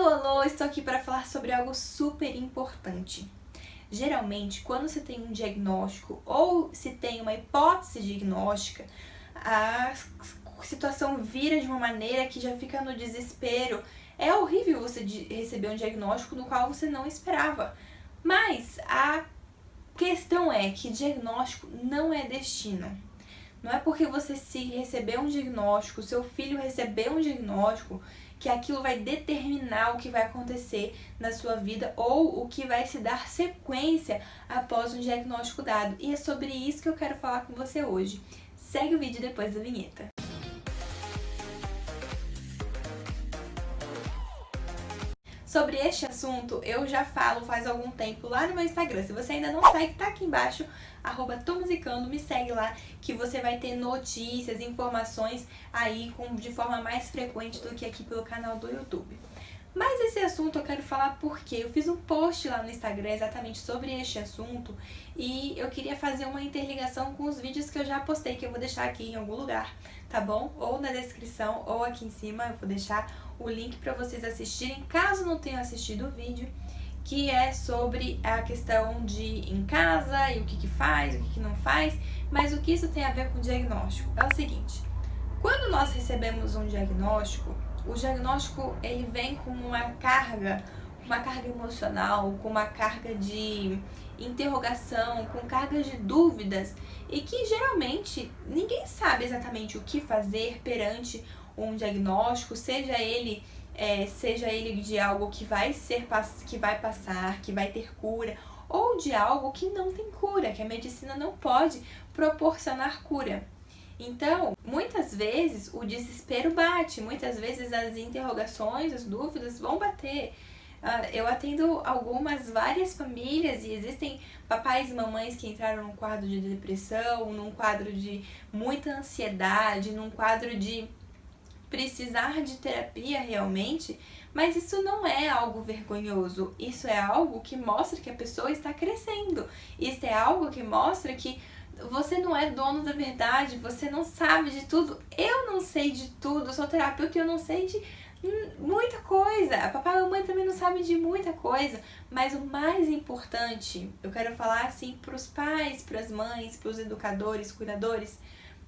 Alô, estou aqui para falar sobre algo super importante. Geralmente, quando se tem um diagnóstico ou se tem uma hipótese diagnóstica, a situação vira de uma maneira que já fica no desespero. É horrível você receber um diagnóstico no qual você não esperava. Mas a questão é que diagnóstico não é destino. Não é porque você se receber um diagnóstico, seu filho receber um diagnóstico, que aquilo vai determinar o que vai acontecer na sua vida ou o que vai se dar sequência após um diagnóstico dado. E é sobre isso que eu quero falar com você hoje. Segue o vídeo depois da vinheta. Sobre este assunto, eu já falo faz algum tempo lá no meu Instagram. Se você ainda não segue, tá aqui embaixo, @tomusicando, me segue lá, que você vai ter notícias, informações aí de forma mais frequente do que aqui pelo canal do YouTube. Mas esse assunto eu quero falar porque eu fiz um post lá no Instagram exatamente sobre este assunto e eu queria fazer uma interligação com os vídeos que eu já postei, que eu vou deixar aqui em algum lugar, tá bom? Ou na descrição ou aqui em cima eu vou deixar o link para vocês assistirem, caso não tenham assistido o vídeo, que é sobre a questão de em casa e o que faz, o que não faz, mas o que isso tem a ver com o diagnóstico? É o seguinte, quando nós recebemos um diagnóstico, o diagnóstico ele vem com uma carga emocional, com uma carga de interrogação, com cargas de dúvidas e que geralmente ninguém sabe exatamente o que fazer perante um diagnóstico, seja ele de algo que vai passar, que vai ter cura, ou de algo que não tem cura, que a medicina não pode proporcionar cura. Então, muitas vezes o desespero bate, muitas vezes as interrogações, as dúvidas vão bater. Eu atendo várias famílias e existem papais e mamães que entraram num quadro de depressão, num quadro de muita ansiedade, num quadro de precisar de terapia realmente, mas isso não é algo vergonhoso, isso é algo que mostra que a pessoa está crescendo, isso é algo que mostra que você não é dono da verdade, você não sabe de tudo. Eu não sei de tudo, sou terapeuta e eu não sei de muita coisa. A papai e a mamãe também não sabem de muita coisa. Mas o mais importante, eu quero falar assim para os pais, para as mães, para os educadores, cuidadores.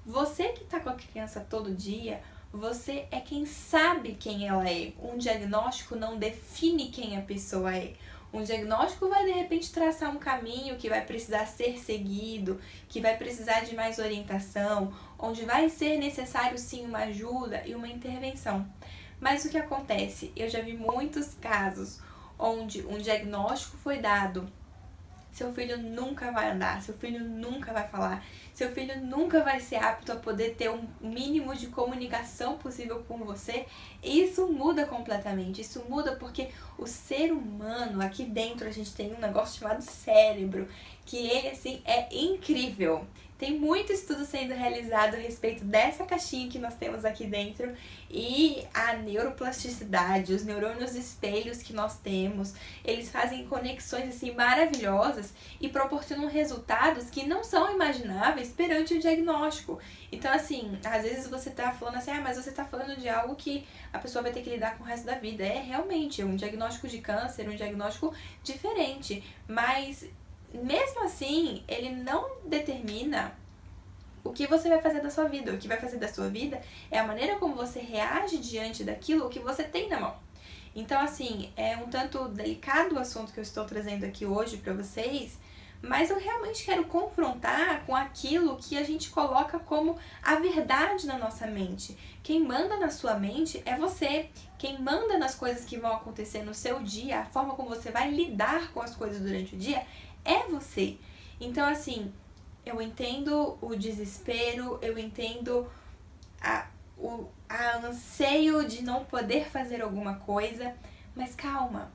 Você que está com a criança todo dia, você é quem sabe quem ela é. Um diagnóstico não define quem a pessoa é. Um diagnóstico vai de repente traçar um caminho que vai precisar ser seguido, que vai precisar de mais orientação, onde vai ser necessário sim uma ajuda e uma intervenção. Mas o que acontece? Eu já vi muitos casos onde um diagnóstico foi dado, seu filho nunca vai andar, seu filho nunca vai falar, seu filho nunca vai ser apto a poder ter um mínimo de comunicação possível com você. Isso muda completamente, isso muda porque o ser humano, aqui dentro a gente tem um negócio chamado cérebro, que ele assim é incrível. Tem muito estudo sendo realizado a respeito dessa caixinha que nós temos aqui dentro e a neuroplasticidade, os neurônios espelhos que nós temos, eles fazem conexões assim maravilhosas e proporcionam resultados que não são imagináveis perante o diagnóstico. Então assim, às vezes você tá falando assim, mas você tá falando de algo que a pessoa vai ter que lidar com o resto da vida. É realmente um diagnóstico de câncer, um diagnóstico diferente, mas mesmo assim, ele não determina o que você vai fazer da sua vida. O que vai fazer da sua vida é a maneira como você reage diante daquilo que você tem na mão. Então, assim, é um tanto delicado o assunto que eu estou trazendo aqui hoje para vocês, mas eu realmente quero confrontar com aquilo que a gente coloca como a verdade na nossa mente. Quem manda na sua mente é você. Quem manda nas coisas que vão acontecer no seu dia, a forma como você vai lidar com as coisas durante o dia, é você. Então, assim, eu entendo o desespero, eu entendo a anseio de não poder fazer alguma coisa, mas calma,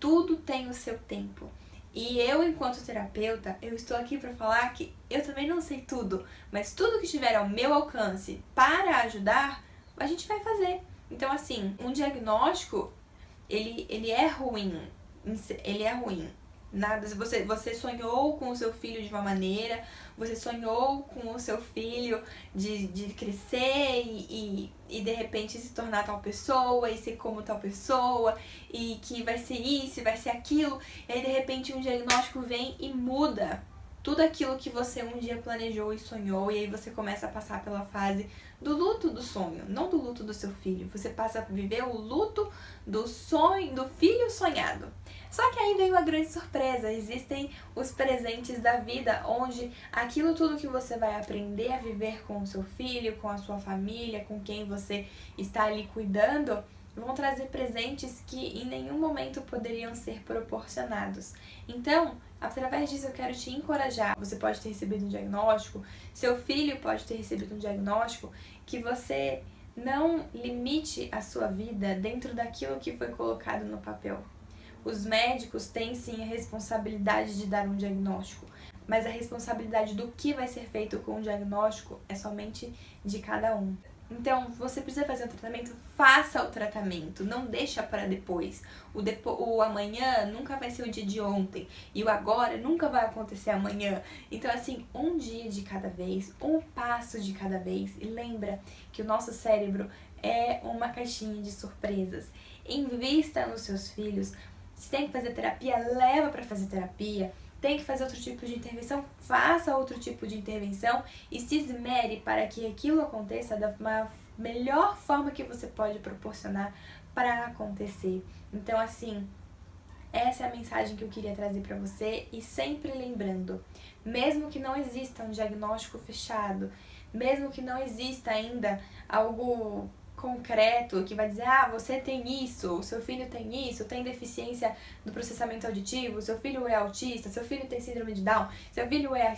tudo tem o seu tempo. E eu, enquanto terapeuta, eu estou aqui para falar que eu também não sei tudo, mas tudo que estiver ao meu alcance para ajudar, a gente vai fazer. Então, assim, um diagnóstico, ele é ruim, Nada. Você sonhou com o seu filho de uma maneira, você sonhou com o seu filho de crescer e de repente se tornar tal pessoa e ser como tal pessoa e que vai ser isso, vai ser aquilo, e aí de repente um diagnóstico vem e muda tudo aquilo que você um dia planejou e sonhou, e aí você começa a passar pela fase do luto do sonho, não do luto do seu filho. Você passa a viver o luto do sonho, do filho sonhado. Só que aí vem uma grande surpresa, existem os presentes da vida, onde aquilo tudo que você vai aprender a viver com o seu filho, com a sua família, com quem você está ali cuidando, vão trazer presentes que em nenhum momento poderiam ser proporcionados. Então, através disso eu quero te encorajar. Você pode ter recebido um diagnóstico, seu filho pode ter recebido um diagnóstico, que você não limite a sua vida dentro daquilo que foi colocado no papel. Os médicos têm sim a responsabilidade de dar um diagnóstico, mas a responsabilidade do que vai ser feito com o diagnóstico é somente de cada um. Então, você precisa fazer o tratamento, faça o tratamento, não deixa para depois. O amanhã nunca vai ser o dia de ontem e o agora nunca vai acontecer amanhã. Então, assim, um dia de cada vez, um passo de cada vez. E lembra que o nosso cérebro é uma caixinha de surpresas. Invista nos seus filhos. Se tem que fazer terapia, leva para fazer terapia. Tem que fazer outro tipo de intervenção, faça outro tipo de intervenção e se esmere para que aquilo aconteça da melhor forma que você pode proporcionar para acontecer. Então, assim, essa é a mensagem que eu queria trazer para você, e sempre lembrando, mesmo que não exista um diagnóstico fechado, mesmo que não exista ainda algo concreto que vai dizer, você tem isso, o seu filho tem isso, tem deficiência do processamento auditivo, seu filho é autista, seu filho tem síndrome de Down, seu filho é...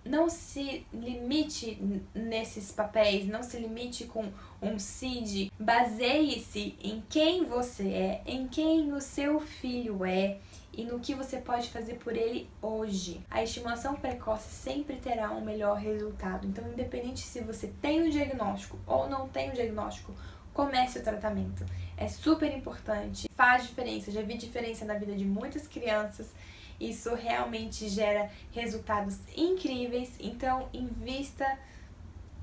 Não se limite nesses papéis, não se limite com um CID. Baseie-se em quem você é, em quem o seu filho é e no que você pode fazer por ele hoje. A estimulação precoce sempre terá um melhor resultado. Então, independente se você tem um diagnóstico ou não tem um diagnóstico, comece o tratamento. É super importante, faz diferença. Já vi diferença na vida de muitas crianças. Isso realmente gera resultados incríveis. Então, invista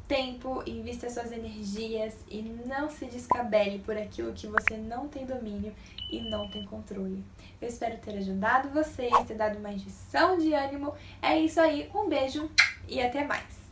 tempo, invista suas energias e não se descabele por aquilo que você não tem domínio e não tem controle. Eu espero ter ajudado vocês, ter dado uma injeção de ânimo. É isso aí, um beijo e até mais!